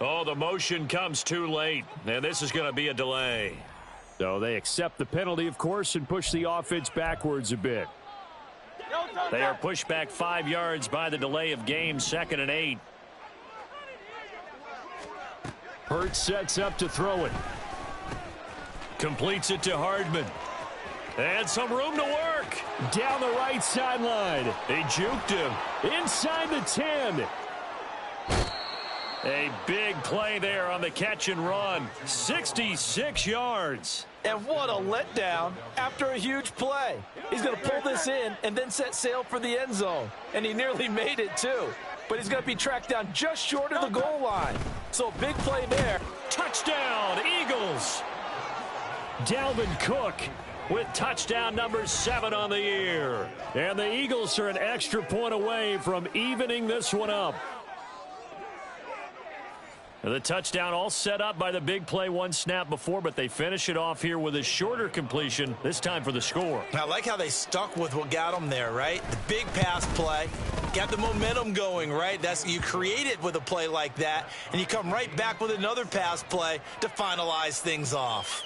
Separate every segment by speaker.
Speaker 1: Oh, the motion comes too late, and this is going to be a delay.
Speaker 2: So they accept the penalty, of course, and push the offense backwards a bit.
Speaker 1: They are pushed back 5 yards by the delay of game, 2nd and 8.
Speaker 2: Hurts sets up to throw it.
Speaker 1: Completes it to Hardman. And some room to work.
Speaker 2: Down the right sideline.
Speaker 1: He juked him.
Speaker 2: Inside the 10.
Speaker 1: A big play there on the catch and run. 66 yards.
Speaker 3: And what a letdown after a huge play. He's going to pull this in and then set sail for the end zone. And he nearly made it, too. But he's going to be tracked down just short of the goal line. So big play there.
Speaker 1: Touchdown, Eagles.
Speaker 2: Dalvin Cook
Speaker 1: with touchdown number 7 on the year.
Speaker 2: And the Eagles are an extra point away from evening this one up.
Speaker 1: The touchdown all set up by the big play one snap before, but they finish it off here with a shorter completion, this time for the score.
Speaker 3: I like how they stuck with what got them there, right? The big pass play, got the momentum going, right? You create it with a play like that, and you come right back with another pass play to finalize things off.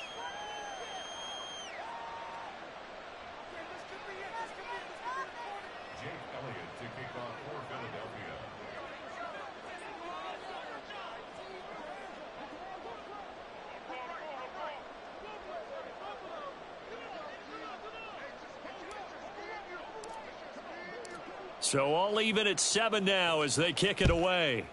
Speaker 1: So all even at 7 now as they kick it away.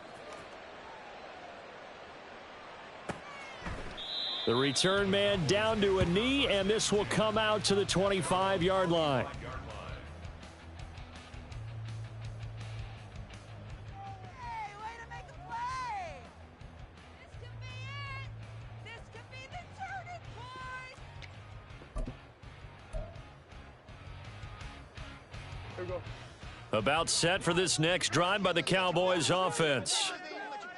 Speaker 2: The return man down to a knee, and this will come out to the 25-yard line.
Speaker 1: About set for this next drive by the Cowboys offense.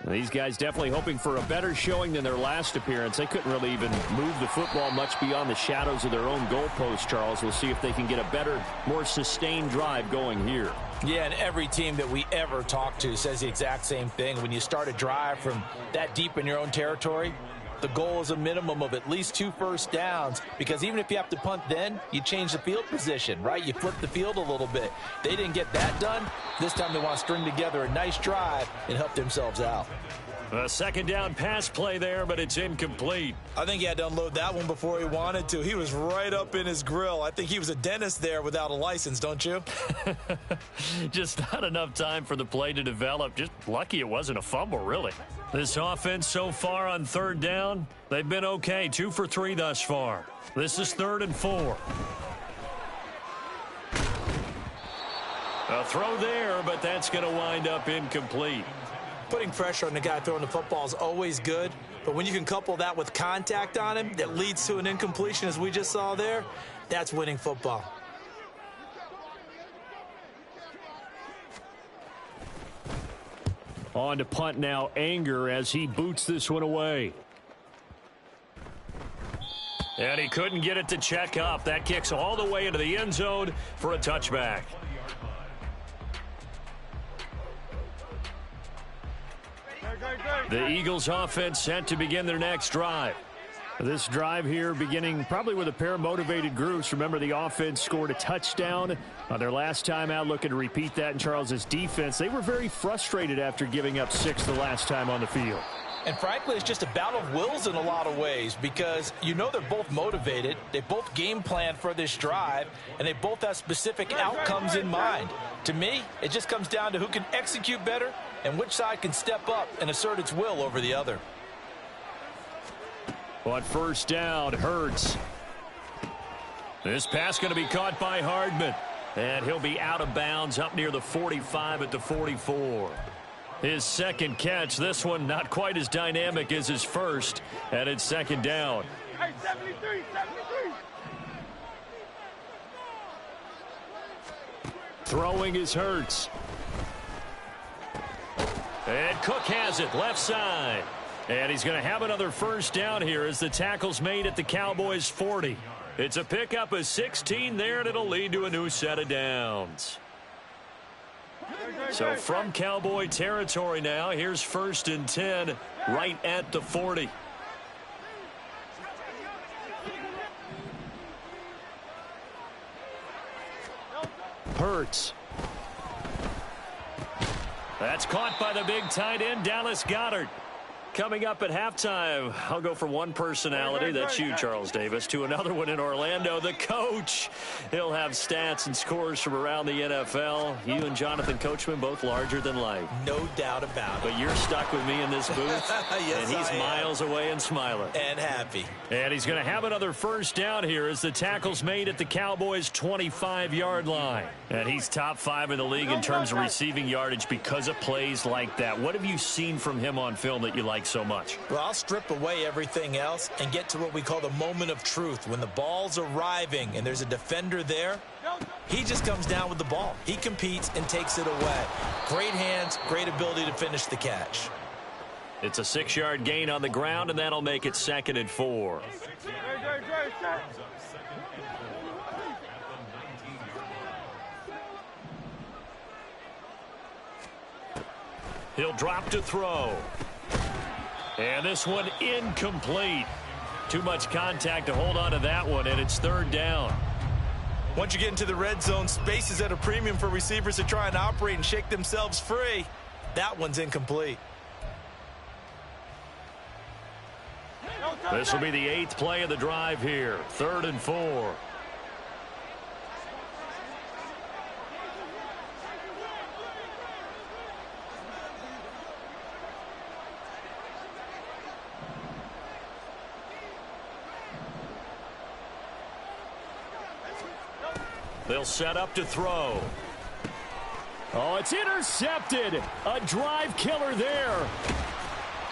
Speaker 2: These guys definitely hoping for a better showing than their last appearance. They couldn't really even move the football much beyond the shadows of their own goalpost, Charles. We'll see if they can get a better, more sustained drive going here.
Speaker 3: Yeah, and every team that we ever talk to says the exact same thing. When you start a drive from that deep in your own territory, the goal is a minimum of at least 2 first downs, because even if you have to punt then, you change the field position, right? You flip the field a little bit. They didn't get that done. This time they want to string together a nice drive and help themselves out.
Speaker 1: A second down pass play there, but it's incomplete.
Speaker 3: I think he had to unload that one before he wanted to. He was right up in his grill. I think he was a dentist there without a license, don't you?
Speaker 1: Just not enough time for the play to develop. Just lucky it wasn't a fumble, really. This offense so far on 3rd down, they've been okay. 2 for 3 thus far. This is 3rd and 4. A throw there, but that's going to wind up incomplete.
Speaker 3: Putting pressure on the guy throwing the football is always good, but when you can couple that with contact on him that leads to an incompletion, as we just saw there, that's winning football.
Speaker 2: On to punt now, Anger, as he boots this one away.
Speaker 1: And he couldn't get it to check up. That kicks all the way into the end zone for a touchback. The Eagles offense set to begin their next drive.
Speaker 2: This drive here beginning probably with a pair of motivated groups. Remember, the offense scored a touchdown on their last time out, looking to repeat that in Charles's defense. They were very frustrated after giving up 6 the last time on the field.
Speaker 3: And frankly, it's just a battle of wills in a lot of ways, because you know they're both motivated, they both game plan for this drive, and they both have specific outcomes in mind. To me, it just comes down to who can execute better and which side can step up and assert its will over the other.
Speaker 2: On 1st down, Hurts.
Speaker 1: This pass going to be caught by Hardman, and he'll be out of bounds up near the 45 at the 44. His second catch, this one not quite as dynamic as his first, and it's 2nd down.
Speaker 4: Hey, 73.
Speaker 2: Throwing is Hurts.
Speaker 1: And Cook has it, left side. And he's going to have another 1st down here as the tackle's made at the Cowboys' 40. It's a pickup of 16 there, and it'll lead to a new set of downs. So from Cowboy territory now, here's 1st and 10 right at the 40.
Speaker 2: Hurts.
Speaker 1: That's caught by the big tight end, Dallas Goedert. Coming up at halftime, I'll go from one personality, that's you, Charles Davis, to another one in Orlando, the coach. He'll have stats and scores from around the NFL. You and Jonathan Coachman, both larger than life.
Speaker 3: No doubt about it.
Speaker 1: But you're stuck with me in this booth,
Speaker 3: yes,
Speaker 1: and he's miles away and smiling.
Speaker 3: And happy.
Speaker 1: And he's going to have another first down here as the tackle's made at the Cowboys' 25-yard line. And he's top 5 in the league in terms of receiving yardage because of plays like that. What have you seen from him on film that you like so much?
Speaker 3: Well, I'll strip away everything else and get to what we call the moment of truth. When the ball's arriving and there's a defender there, he just comes down with the ball. He competes and takes it away. Great hands, great ability to finish the catch.
Speaker 1: It's a 6-yard gain on the ground, and that'll make it 2nd and 4. He'll drop to throw. And this one incomplete. Too much contact to hold on to that one, and it's 3rd down.
Speaker 3: Once you get into the red zone, space is at a premium for receivers to try and operate and shake themselves free. That one's incomplete.
Speaker 1: This will be the 8th play of the drive here. 3rd and 4. They'll set up to throw.
Speaker 2: Oh, it's intercepted. A drive killer there.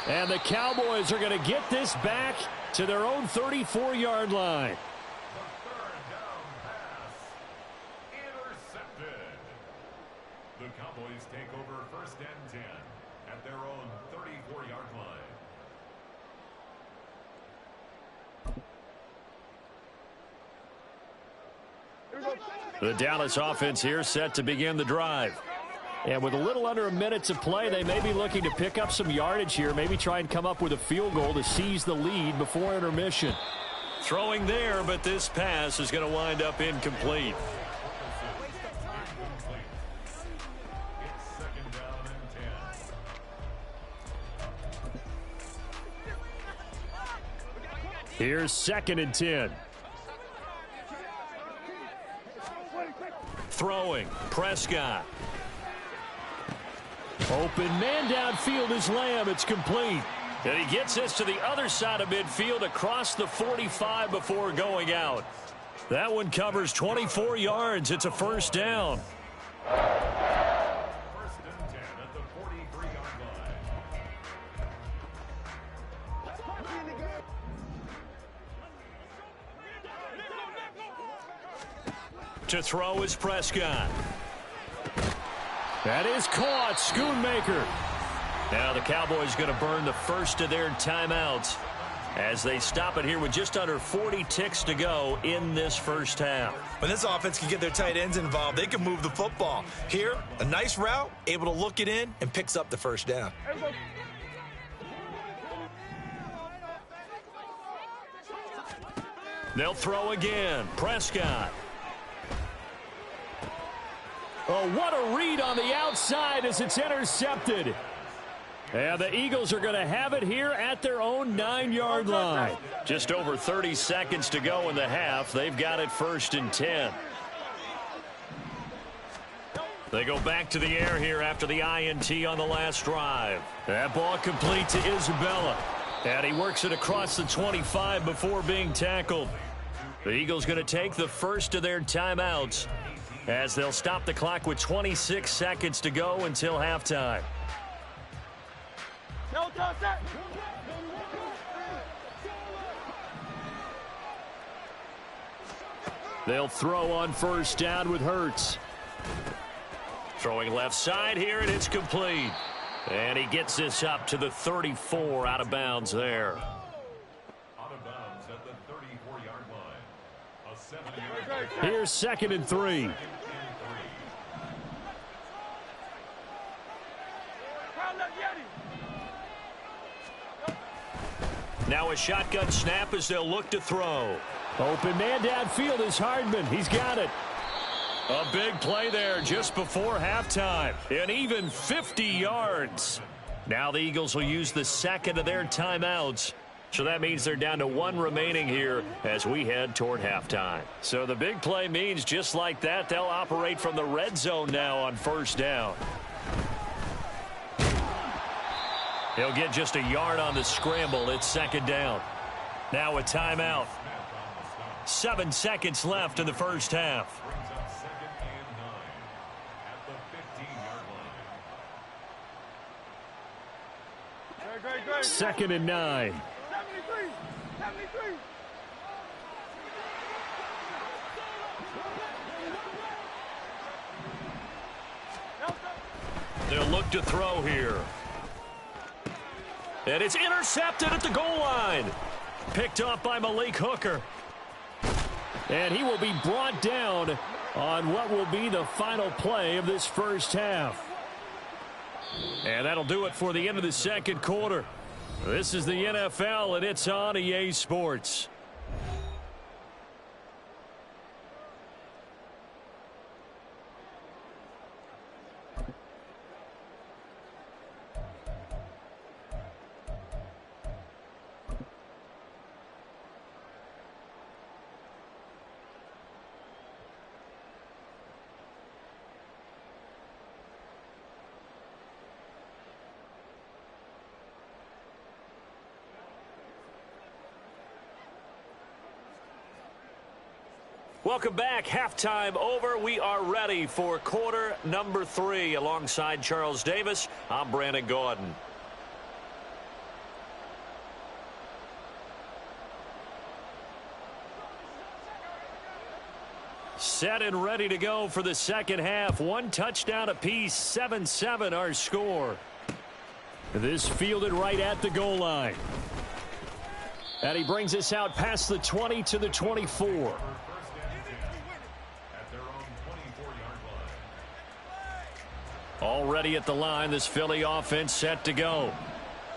Speaker 2: And the Cowboys are going to get this back to their own 34-yard line.
Speaker 4: The 3rd down pass intercepted. The Cowboys take over 1st and 10 at their own 34-yard line.
Speaker 1: The Dallas offense here set to begin the drive.
Speaker 2: And with a little under a minute to play, they may be looking to pick up some yardage here, maybe try and come up with a field goal to seize the lead before intermission.
Speaker 1: Throwing there, but this pass is going to wind up incomplete.
Speaker 4: It's 2nd down and 10.
Speaker 2: Here's 2nd and 10.
Speaker 1: Throwing, Prescott.
Speaker 2: Open man downfield is Lamb. It's complete.
Speaker 1: And he gets this to the other side of midfield across the 45 before going out. That one covers 24 yards. It's a 1st down.
Speaker 4: 1st and 10 at the 43-yard line.
Speaker 1: To throw is Prescott.
Speaker 2: That is caught. Schoonmaker.
Speaker 1: Now the Cowboys going to burn the first of their timeouts as they stop it here with just under 40 ticks to go in this first half.
Speaker 3: When this offense can get their tight ends involved, they can move the football. Here, a nice route, able to look it in, and picks up the 1st down.
Speaker 1: They'll throw again. Prescott.
Speaker 2: Oh, what a read on the outside as it's intercepted. And the Eagles are going to have it here at their own 9-yard line.
Speaker 1: Just over 30 seconds to go in the half. They've got it 1st and 10. They go back to the air here after the INT on the last drive. That ball complete to Isabella. And he works it across the 25 before being tackled. The Eagles going to take the first of their timeouts as they'll stop the clock with 26 seconds to go until halftime.
Speaker 2: They'll throw on 1st down with Hurts.
Speaker 1: Throwing left side here, and it's complete. And he gets this up to the 34 out of bounds there.
Speaker 4: Out of bounds at the 34-yard line. A 7-yard.
Speaker 2: Here's 2nd and 3.
Speaker 1: Now a shotgun snap as they'll look to throw.
Speaker 2: Open man downfield is Hardman. He's got it.
Speaker 1: A big play there just before halftime. An even 50 yards. Now the Eagles will use the second of their timeouts. So that means they're down to one remaining here as we head toward halftime. So the big play means just like that, they'll operate from the red zone now on first down. He'll get just a yard on the scramble. It's second down. Now a timeout. 7 seconds left in the first half.
Speaker 2: Second and 9.
Speaker 1: They'll look to throw here. And it's intercepted at the goal line. Picked off by Malik Hooker.
Speaker 2: And he will be brought down on what will be the final play of this first half.
Speaker 1: And that'll do it for the end of the second quarter. This is the NFL, and it's on EA Sports. Welcome back. Halftime over. We are ready for quarter number 3. Alongside Charles Davis, I'm Brandon Gordon. Set and ready to go for the second half. One touchdown apiece. 7-7 our score.
Speaker 2: This fielded right at the goal line. And he brings us out past the 20 to the 24.
Speaker 1: Already at the line, this Philly offense set to go.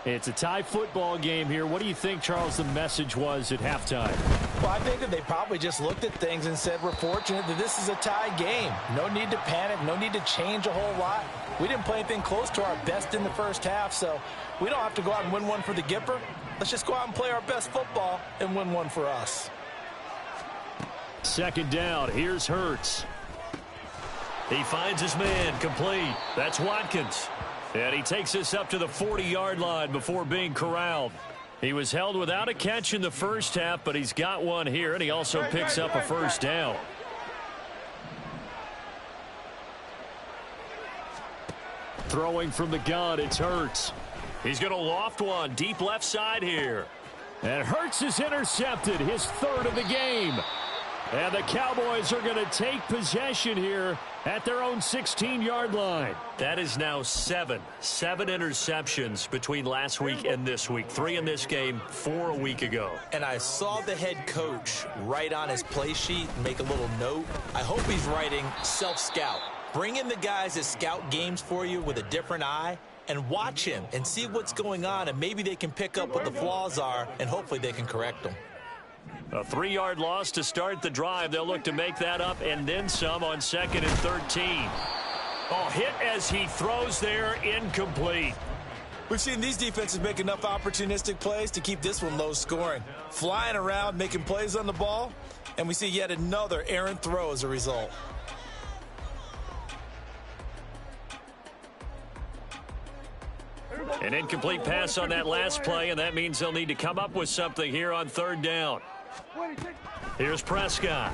Speaker 2: It's a tie football game here. What do you think, Charles, the message was at halftime?
Speaker 3: Well, I think that they probably just looked at things and said, we're fortunate that this is a tie game. No need to panic. No need to change a whole lot. We didn't play anything close to our best in the first half, so we don't have to go out and win one for the Gipper. Let's just go out and play our best football and win one for us.
Speaker 2: Second down. Here's Hurts.
Speaker 1: He finds his man complete. That's Watkins. And he takes us up to the 40-yard line before being corralled. He was held without a catch in the first half, but he's got one here, and he also picks up a first down.
Speaker 2: Throwing from the gun, it's Hurts.
Speaker 1: He's going to loft one deep left side here.
Speaker 2: And Hurts is intercepted, his third of the game. And the Cowboys are going to take possession here at their own 16-yard line.
Speaker 1: That is now seven interceptions between last week and this week. 3 in this game, 4 a week ago.
Speaker 3: And I saw the head coach write on his play sheet and make a little note. I hope he's writing self-scout. Bring in the guys that scout games for you with a different eye and watch him and see what's going on, and maybe they can pick up what the flaws are, and hopefully they can correct them.
Speaker 1: A 3-yard loss to start the drive. They'll look to make that up and then some on 2nd and 13. Oh, hit as he throws there, incomplete.
Speaker 3: We've seen these defenses make enough opportunistic plays to keep this one low scoring. Flying around, making plays on the ball, and we see yet another errant throw as a result.
Speaker 1: An incomplete pass on that last play, and that means they'll need to come up with something here on 3rd down. Here's Prescott.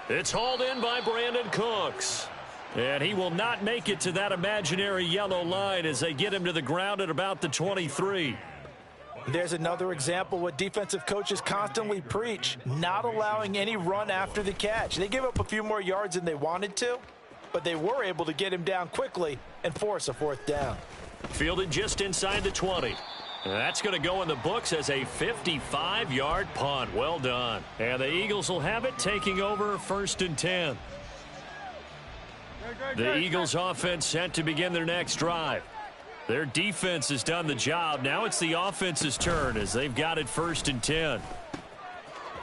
Speaker 1: It's hauled in by Brandon Cooks. And he will not make it to that imaginary yellow line as they get him to the ground at about the 23.
Speaker 3: There's another example what defensive coaches constantly preach, not allowing any run after the catch. They gave up a few more yards than they wanted to, but they were able to get him down quickly and force a 4th down.
Speaker 1: Fielded just inside the 20. That's going to go in the books as a 55-yard punt. Well done. And the Eagles will have it, taking over 1st and 10. The Eagles offense set to begin their next drive. Their defense has done the job. Now it's the offense's turn as they've got it 1st and 10.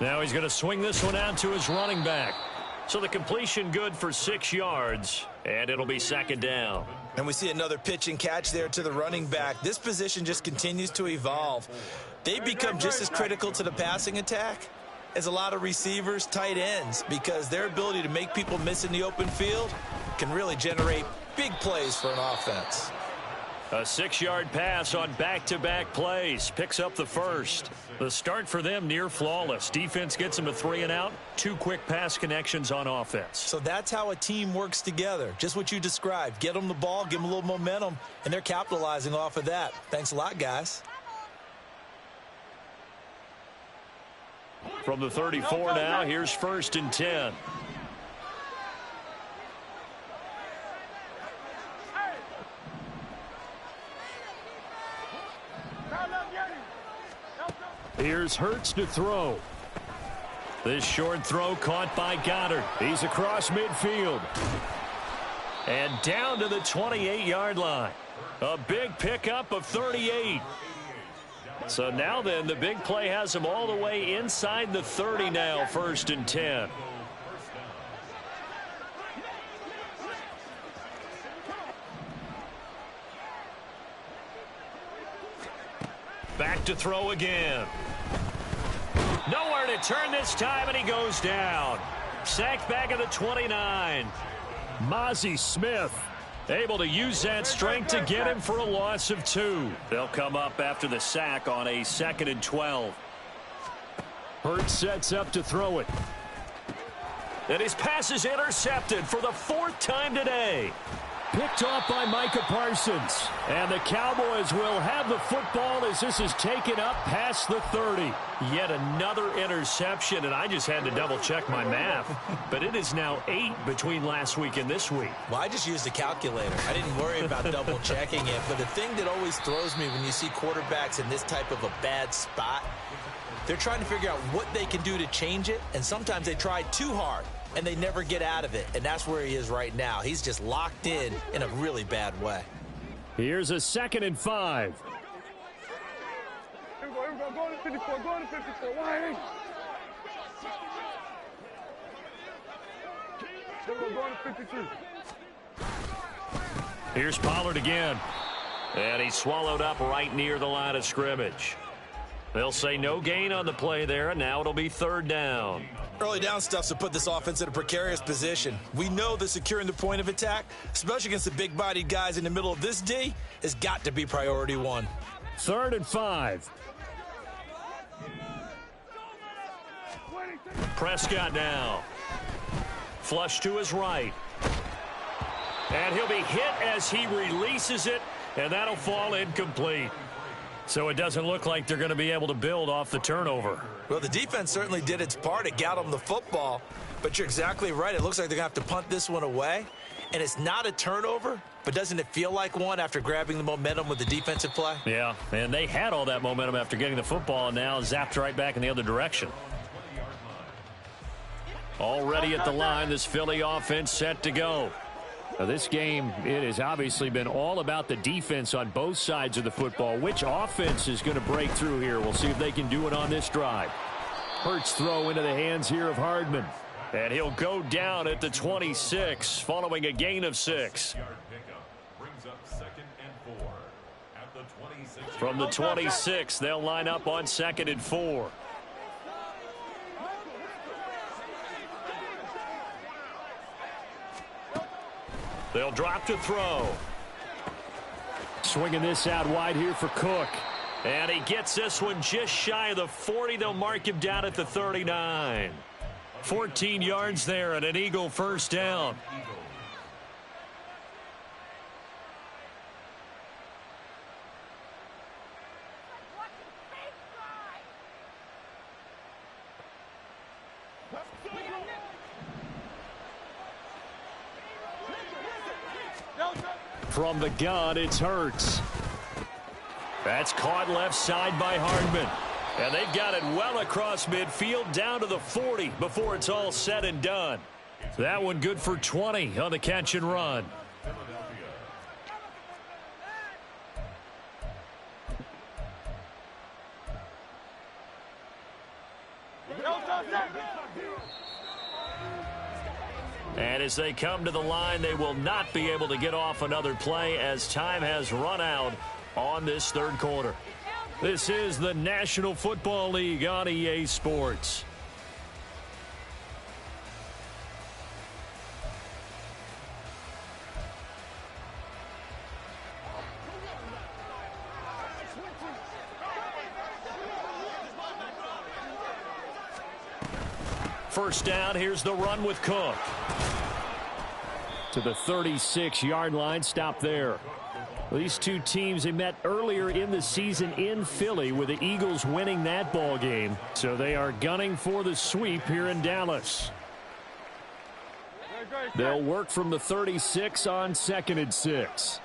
Speaker 1: Now he's going to swing this one out to his running back. So the completion good for 6 yards, and it'll be 2nd down.
Speaker 3: And we see another pitch and catch there to the running back. This position just continues to evolve. They become just as critical to the passing attack as a lot of receivers, tight ends, because their ability to make people miss in the open field can really generate big plays for an offense.
Speaker 1: A 6-yard pass on back-to-back plays. Picks up the first. The start for them near flawless. Defense gets them a 3 and out. 2 quick pass connections on offense.
Speaker 3: So that's how a team works together. Just what you described. Get them the ball, give them a little momentum, and they're capitalizing off of that. Thanks a lot, guys.
Speaker 1: From the 34 now, here's 1st and 10.
Speaker 2: Here's Hurts to throw.
Speaker 1: This short throw caught by Goddard.
Speaker 2: He's across midfield.
Speaker 1: And down to the 28-yard line. A big pickup of 38. So now then, the big play has him all the way inside the 30 now, 1st and 10. Back to throw again. Nowhere to turn this time, and he goes down. Sacked back at the 29.
Speaker 2: Mozzie Smith
Speaker 1: able to use that strength to get him for a loss of 2. They'll come up after the sack on a 2nd and 12.
Speaker 2: Hurts sets up to throw it.
Speaker 1: And his pass is intercepted for the 4th time today.
Speaker 2: Picked off by Micah Parsons. And the Cowboys will have the football as this is taken up past the 30.
Speaker 1: Yet another interception, and I just had to double-check my math. But it is now 8 between last week and this week.
Speaker 3: Well, I just used a calculator. I didn't worry about double-checking it. But the thing that always throws me when you see quarterbacks in this type of a bad spot, they're trying to figure out what they can do to change it, and sometimes they try too hard, and they never get out of it, and that's where he is right now. He's just locked in a really bad way.
Speaker 2: Here's a 2nd and 5.
Speaker 5: Go to 54, go to 54. Why ain't? Go to 53.
Speaker 1: Here's Pollard again. And he's swallowed up right near the line of scrimmage. They'll say no gain on the play there, and now it'll be 3rd down.
Speaker 3: Early down stuff to put this offense in a precarious position. We know that securing the point of attack, especially against the big-bodied guys in the middle of this D, has got to be priority 1.
Speaker 2: 3rd and 5.
Speaker 1: Prescott now. Flush to his right. And he'll be hit as he releases it, and that'll fall incomplete. So it doesn't look like they're going to be able to build off the turnover.
Speaker 3: Well, the defense certainly did its part. It got them the football. But you're exactly right. It looks like they're going to have to punt this one away. And it's not a turnover, but doesn't it feel like one after grabbing the momentum with the defensive play?
Speaker 1: Yeah, and they had all that momentum after getting the football, and now zapped right back in the other direction. Already at the line, this Philly offense set to go.
Speaker 2: Now this game, it has obviously been all about the defense on both sides of the football. Which offense is going to break through here? We'll see if they can do it on this drive. Hurts throw into the hands here of Hardman.
Speaker 1: And he'll go down at the 26 following a gain of 6. From the 26, they'll line up on 2nd and 4. They'll drop to throw.
Speaker 2: Swinging this out wide here for Cook.
Speaker 1: And he gets this one just shy of the 40. They'll mark him down at the 39. 14 yards there and an Eagle 1st down.
Speaker 2: From the gun, it's Hurts.
Speaker 1: That's caught left side by Hardman. And they've got it well across midfield down to the 40 before it's all said and done. That one good for 20 on the catch and run. And as they come to the line, they will not be able to get off another play as time has run out on this third quarter. This is the National Football League on EA Sports. First down, here's the run with Cook.
Speaker 2: To the 36-yard line, stop there. These two teams, they met earlier in the season in Philly with the Eagles winning that ball game. So they are gunning for the sweep here in Dallas. They'll work from the 36 on 2nd and 6.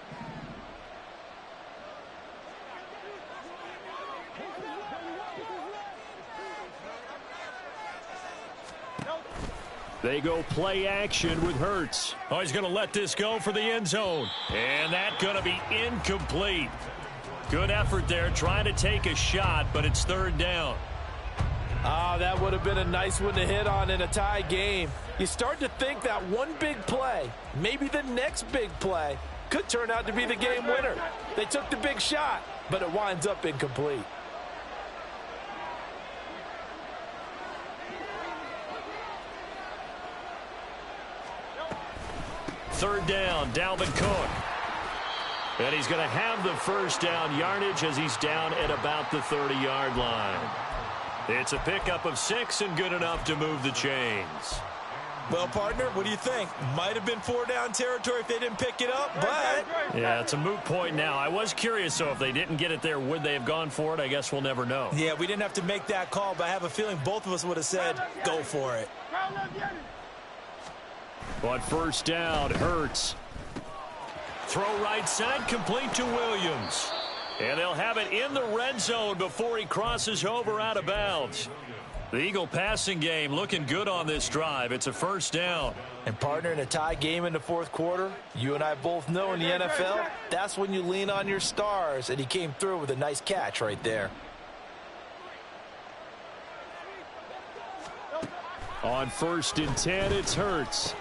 Speaker 2: They go play action with Hurts.
Speaker 1: Oh, he's going to let this go for the end zone. And that's going to be incomplete. Good effort there trying to take a shot, but it's third down.
Speaker 3: Oh, that would have been a nice one to hit on in a tie game. You start to think that one big play, maybe the next big play, could turn out to be the game winner. They took the big shot, but it winds up incomplete.
Speaker 1: Third down, Dalvin Cook. And he's going to have the first down yardage as he's down at about the 30-yard line. It's a pickup of 6 and good enough to move the chains.
Speaker 3: Well, partner, what do you think? Might have been 4-down territory if they didn't pick it up, but...
Speaker 1: Yeah, it's a moot point now. I was curious, so if they didn't get it there, would they have gone for it? I guess we'll never know.
Speaker 3: Yeah, we didn't have to make that call, but I have a feeling both of us would have said, go for it.
Speaker 1: On first down, Hurts. Throw right side, complete to Williams. And they'll have it in the red zone before he crosses over out of bounds. The Eagle passing game looking good on this drive. It's a first down.
Speaker 3: And partner, in a tie game in the fourth quarter, you and I both know in the NFL, that's when you lean on your stars. And he came through with a nice catch right there.
Speaker 2: On 1st and 10, it's Hurts.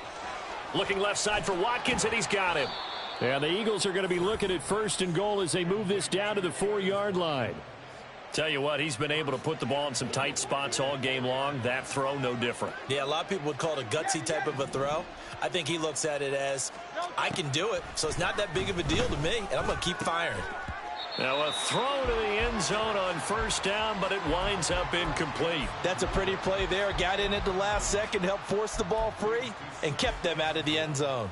Speaker 1: Looking left side for Watkins, and he's got him.
Speaker 2: And the Eagles are going to be looking at 1st and goal as they move this down to the 4-yard line.
Speaker 1: Tell you what, he's been able to put the ball in some tight spots all game long. That throw, no different.
Speaker 3: Yeah, a lot of people would call it a gutsy type of a throw. I think he looks at it as, I can do it, so it's not that big of a deal to me, and I'm going to keep firing.
Speaker 1: Now a throw to the end zone on first down, but it winds up incomplete.
Speaker 3: That's a pretty play there. Got in at the last second, helped force the ball free, and kept them out of the end zone.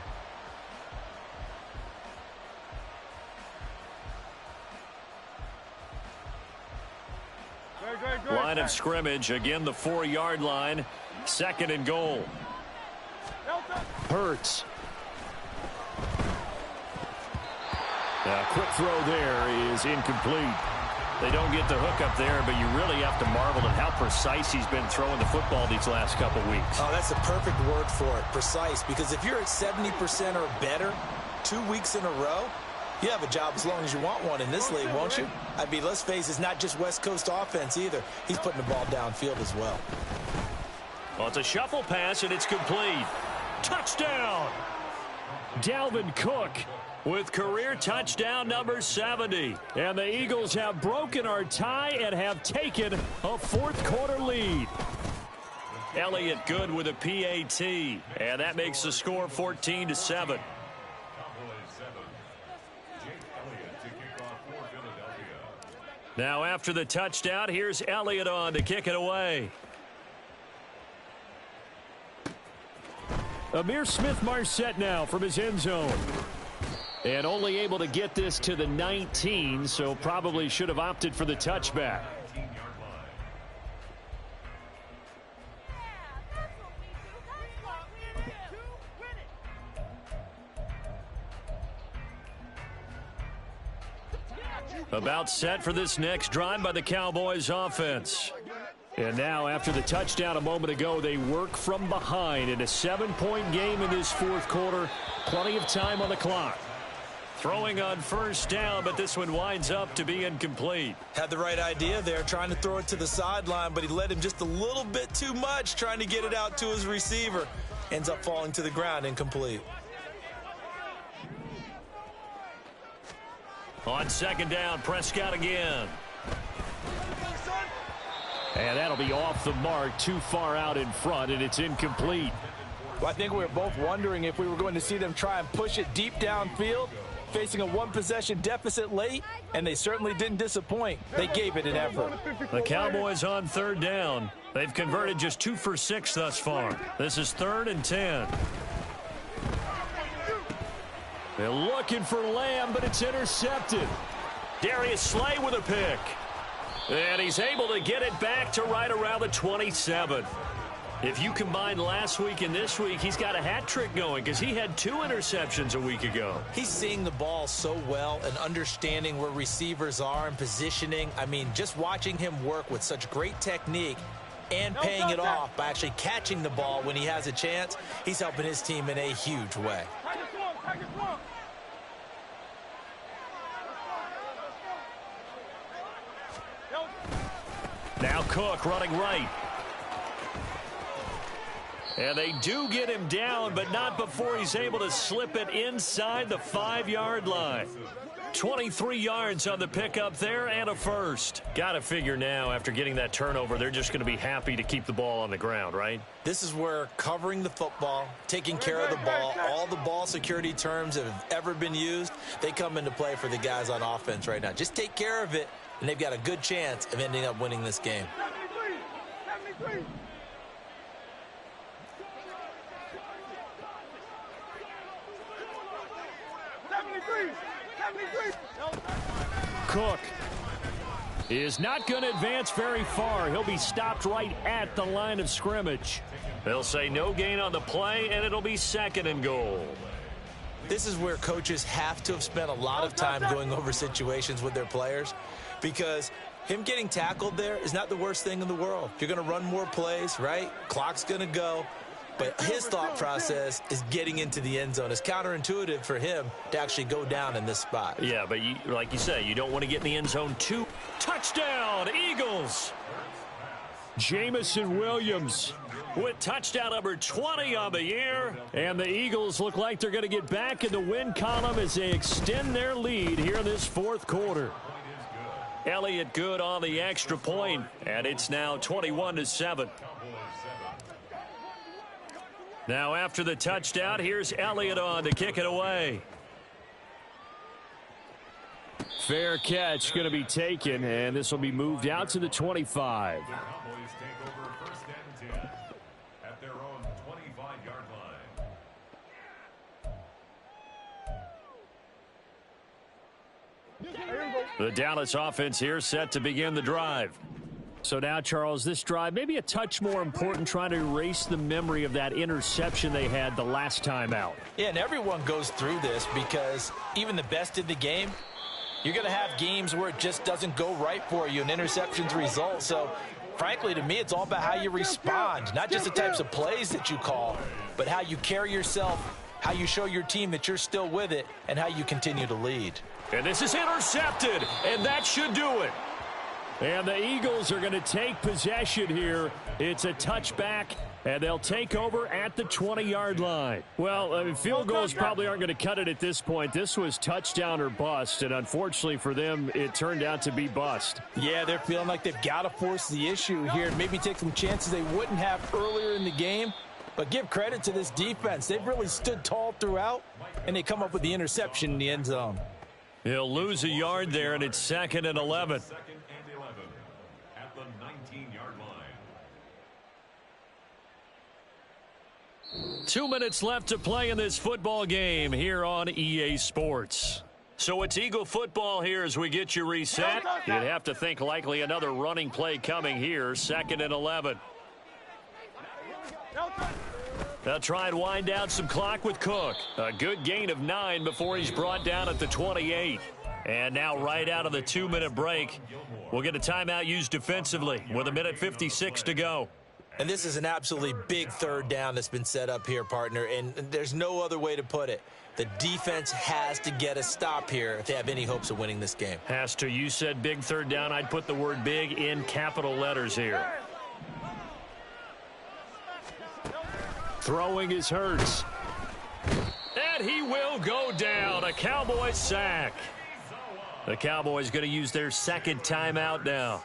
Speaker 1: Line of scrimmage, again the 4-yard line. 2nd and goal.
Speaker 2: Hurts. A quick throw there is incomplete.
Speaker 1: They don't get the hook up there, but you really have to marvel at how precise he's been throwing the football these last couple weeks.
Speaker 3: Oh, that's the perfect word for it, precise, because if you're at 70% or better 2 weeks in a row, you have a job as long as you want one in this league, won't you? I mean, let's face it, it's not just West Coast offense either. He's putting the ball downfield as well.
Speaker 1: Well, it's a shuffle pass, and it's complete. Touchdown!
Speaker 2: Dalvin Cook
Speaker 1: with career touchdown number 70.
Speaker 2: And the Eagles have broken our tie and have taken a fourth-quarter lead.
Speaker 1: Elliott good with a PAT, and that makes the score 14-7. Now after the touchdown, here's Elliott on to kick it away.
Speaker 2: Amir Smith-Marset now from his end zone. And only able to get this to the 19, so probably should have opted for the touchback.
Speaker 1: About set for this next drive by the Cowboys offense.
Speaker 2: And now after the touchdown a moment ago, they work from behind in a 7-point game in this fourth quarter. Plenty of time on the clock.
Speaker 1: Throwing on first down, but this one winds up to be incomplete.
Speaker 3: Had the right idea there, trying to throw it to the sideline, but he led him just a little bit too much, trying to get it out to his receiver. Ends up falling to the ground, incomplete.
Speaker 1: On second down, Prescott again.
Speaker 2: And that'll be off the mark, too far out in front, and it's incomplete.
Speaker 3: Well, I think we were both wondering if we were going to see them try and push it deep downfield, facing a one-possession deficit late, and they certainly didn't disappoint. They gave it an effort.
Speaker 1: The Cowboys on third down. They've converted just 2 for 6 thus far. This is 3rd and 10. They're looking for Lamb, but it's intercepted. Darius Slay with a pick. And he's able to get it back to right around the 27. If you combine last week and this week, he's got a hat trick going because he had 2 interceptions a week ago.
Speaker 3: He's seeing the ball so well and understanding where receivers are and positioning. I mean, just watching him work with such great technique and paying it off by actually catching the ball when he has a chance, he's helping his team in a huge way.
Speaker 1: Now Cook running right. And they do get him down, but not before he's able to slip it inside the 5-yard line. 23 yards on the pickup there and a first. Got to figure now after getting that turnover, they're just going to be happy to keep the ball on the ground, right?
Speaker 3: This is where covering the football, taking care of the ball, all the ball security terms that have ever been used, they come into play for the guys on offense right now. Just take care of it, and they've got a good chance of ending up winning this game.
Speaker 5: 73.
Speaker 2: Cook is not going to advance very far. He'll be stopped right at the line of scrimmage.
Speaker 1: They'll say no gain on the play, and it'll be 2nd and goal.
Speaker 3: This is where coaches have to have spent a lot of time going over situations with their players, because him getting tackled there is not the worst thing in the world. You're going to run more plays, right? Clock's going to go. But his thought process is getting into the end zone. It's counterintuitive for him to actually go down in this spot.
Speaker 1: Yeah, but like you say, you don't want to get in the end zone too. Touchdown, Eagles!
Speaker 2: Jamison Williams
Speaker 1: with touchdown number 20 on the year.
Speaker 2: And the Eagles look like they're going to get back in the win column as they extend their lead here in this 4th quarter.
Speaker 1: Elliott good on the extra point, and it's now 21-7. Now after the touchdown, here's Elliott on to kick it away.
Speaker 2: Fair catch going to be taken, and this will be moved out to the 25.
Speaker 4: The Cowboys take over 1st and 10 at their own 25-yard line.
Speaker 1: The Dallas offense here set to begin the drive.
Speaker 2: So now, Charles, this drive maybe a touch more important, trying to erase the memory of that interception they had the last time out.
Speaker 3: Yeah, and everyone goes through this because even the best in the game, you're going to have games where it just doesn't go right for you and interceptions result. So, frankly, to me, it's all about how you respond, not just the types of plays that you call, but how you carry yourself, how you show your team that you're still with it, and how you continue to lead.
Speaker 1: And this is intercepted, and that should do it.
Speaker 2: And the Eagles are going to take possession here. It's a touchback, and they'll take over at the 20-yard line. Well, field goals probably aren't going to cut it at this point. This was touchdown or bust, and unfortunately for them, it turned out to be bust.
Speaker 3: Yeah, they're feeling like they've got to force the issue here and maybe take some chances they wouldn't have earlier in the game. But give credit to this defense. They've really stood tall throughout, and they come up with the interception in the end zone.
Speaker 1: He'll lose a yard there, and it's 2nd and 11.
Speaker 4: 2nd and 11 at the 19-yard line.
Speaker 1: 2 minutes left to play in this football game here on EA Sports. So it's Eagle football here as we get you reset. You'd have to think likely another running play coming here, 2nd and 11. They'll try and wind down some clock with Cook. A good gain of 9 before he's brought down at the 28. And now right out of the 2-minute break, we'll get a timeout used defensively with 1:56 to go.
Speaker 3: And this is an absolutely big third down that's been set up here, partner, and there's no other way to put it. The defense has to get a stop here if they have any hopes of winning this game.
Speaker 1: Has to. You said big third down. I'd put the word big in capital letters here.
Speaker 2: Throwing is Hurts.
Speaker 1: And he will go down. A Cowboys sack. The Cowboys going to use their second timeout now.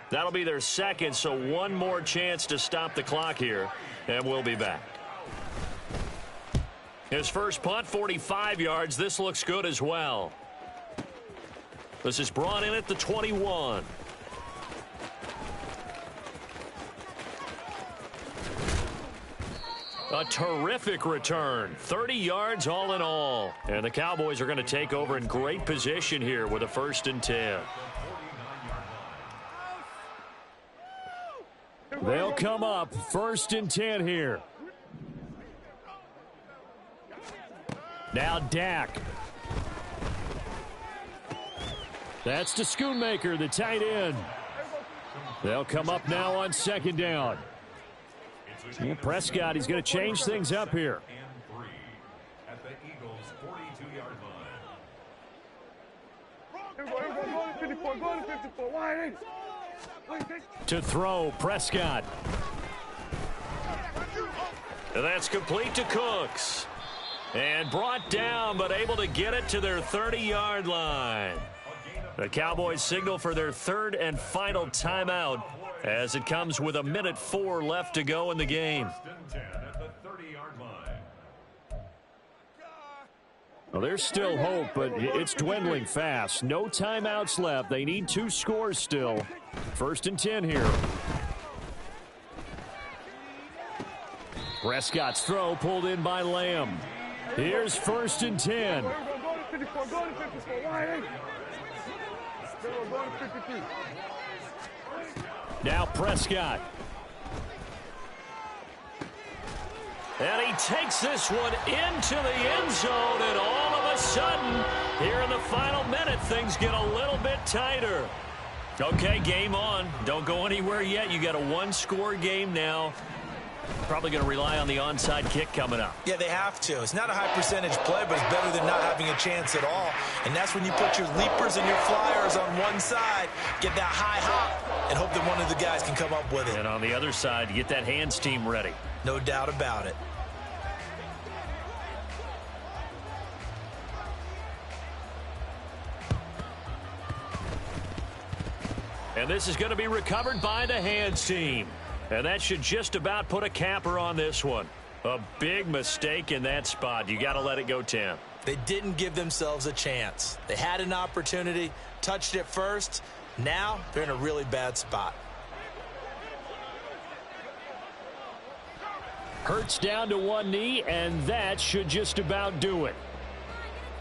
Speaker 1: That'll be their second, so one more chance to stop the clock here, and we'll be back. His first punt, 45 yards. This looks good as well. This is brought in at the 21. A terrific return. 30 yards all in all. And the Cowboys are going to take over in great position here with a 1st and 10.
Speaker 2: They'll come up 1st and 10 here. Now Dak. That's to Schoonmaker, the tight end. They'll come up now on 2nd down. Well, Prescott, he's going to change things up here.
Speaker 4: At the Eagles' 42-yard line.
Speaker 2: To throw, Prescott.
Speaker 1: And that's complete to Cooks. And brought down, but able to get it to their 30-yard line. The Cowboys signal for their 3rd and final timeout as it comes with 1:04 left to go in the game.
Speaker 2: Well, there's still hope, but it's dwindling fast. No timeouts left. They need 2 scores still. 1st and 10 here. Prescott's throw pulled in by Lamb. Here's 1st and 10. Now Prescott.
Speaker 1: And he takes this one into the end zone, and all of a sudden, here in the final minute, things get a little bit tighter. Okay, game on. Don't go anywhere yet. You got a 1-score game now. Probably going to rely on the onside kick coming up.
Speaker 3: Yeah, they have to. It's not a high percentage play, but it's better than not having a chance at all. And that's when you put your leapers and your flyers on one side, get that high hop, and hope that one of the guys can come up with it.
Speaker 1: And on the other side, get that hands team ready.
Speaker 3: No doubt about it.
Speaker 1: And this is going to be recovered by the hands team. And that should just about put a capper on this one. A big mistake in that spot. You got to let it go 10.
Speaker 3: They didn't give themselves a chance. They had an opportunity, touched it first. Now they're in a really bad spot.
Speaker 2: Hurts down to one knee, and that should just about do it.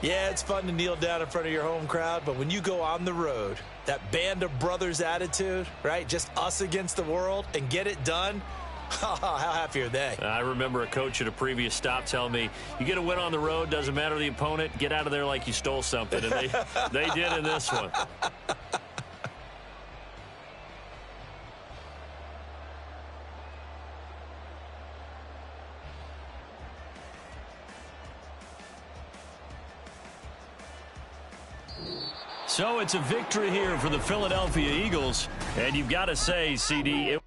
Speaker 3: Yeah, it's fun to kneel down in front of your home crowd, but when you go on the road, that band of brothers attitude, right? Just us against the world and get it done. How happy are they?
Speaker 1: I remember a coach at a previous stop telling me, you get a win on the road, doesn't matter the opponent, get out of there like you stole something. And they did in this one. So it's a victory here for the Philadelphia Eagles. And you've got to say, CD,